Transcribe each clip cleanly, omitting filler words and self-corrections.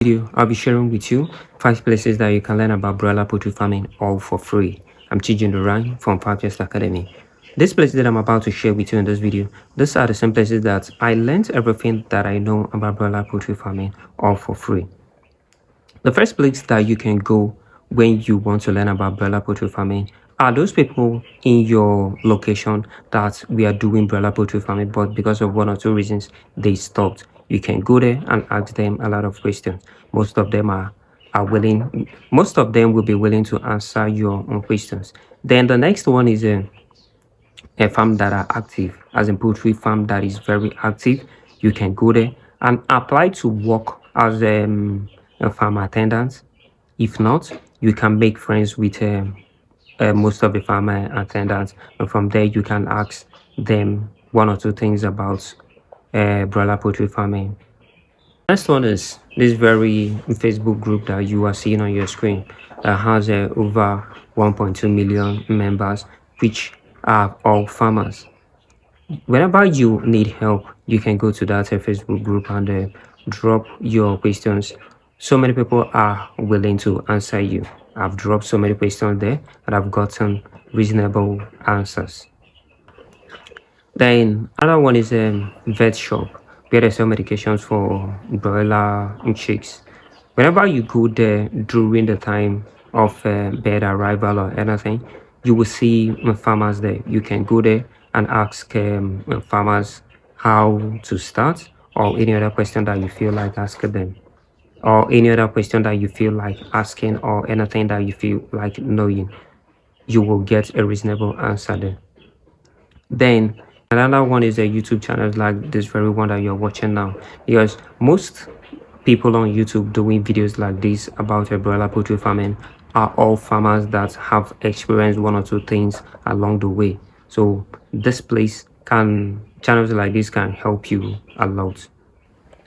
Video, I'll be sharing with you 5 places that you can learn about broiler poultry farming all for free. I'm Chijin Duran from Farmers Academy. These places that I'm about to share with you in this video, these are the same places that I learned everything that I know about broiler poultry farming all for free. The first place that you can go when you want to learn about broiler poultry farming are those people in your location that we are doing broiler poultry farming, but because of one or two reasons they stopped. You can go there and ask them a lot of questions. Most of them will be willing to answer your own questions. Then the next one is a farm that are active, as in poultry farm that is very active. You can go there and apply to work as a farm attendant. If not, you can make friends with most of the farmer attendants, and from there you can ask them one or two things about broiler poultry farming. Next one is this very Facebook group that you are seeing on your screen that has over 1.2 million members, which are all farmers. Whenever you need help, you can go to that Facebook group and drop your questions. So many people are willing to answer you. I've dropped so many questions there and I've gotten reasonable answers. Then another one is a vet shop where they sell medications for broiler chicks. Whenever you go there during the time of bird arrival or anything, you will see farmers there. You can go there and ask farmers how to start, or any other question that you feel like asking them, or any other question that you feel like asking, or anything that you feel like knowing. You will get a reasonable answer there. Then another one is a YouTube channel like this very one that you're watching now, because most people on YouTube doing videos like this about a broiler poultry farming are all farmers that have experienced one or two things along the way. So channels like this can help you a lot.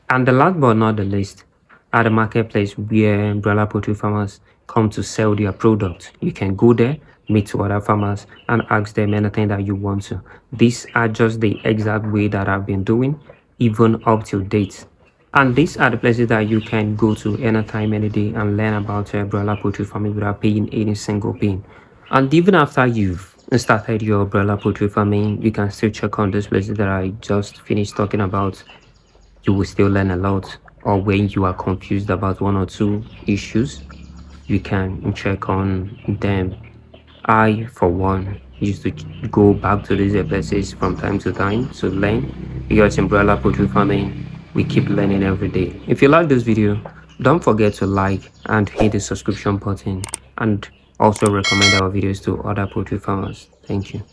And the last but not the least, at the marketplace where broiler poultry farmers come to sell their products. You can go there, meet two other farmers, and ask them anything that you want to. These are just the exact way that I've been doing, even up to date. And these are the places that you can go to anytime, any day, and learn about broiler poultry farming without paying any single pin. And even after you've started your broiler poultry farming, you can still check on these places that I just finished talking about. You will still learn a lot. Or when you are confused about one or two issues, you can check on them. I, for one, used to go back to these places from time to time to learn, because in broiler poultry farming, we keep learning every day. If you like this video, don't forget to like and hit the subscription button, and also recommend our videos to other poultry farmers. Thank you.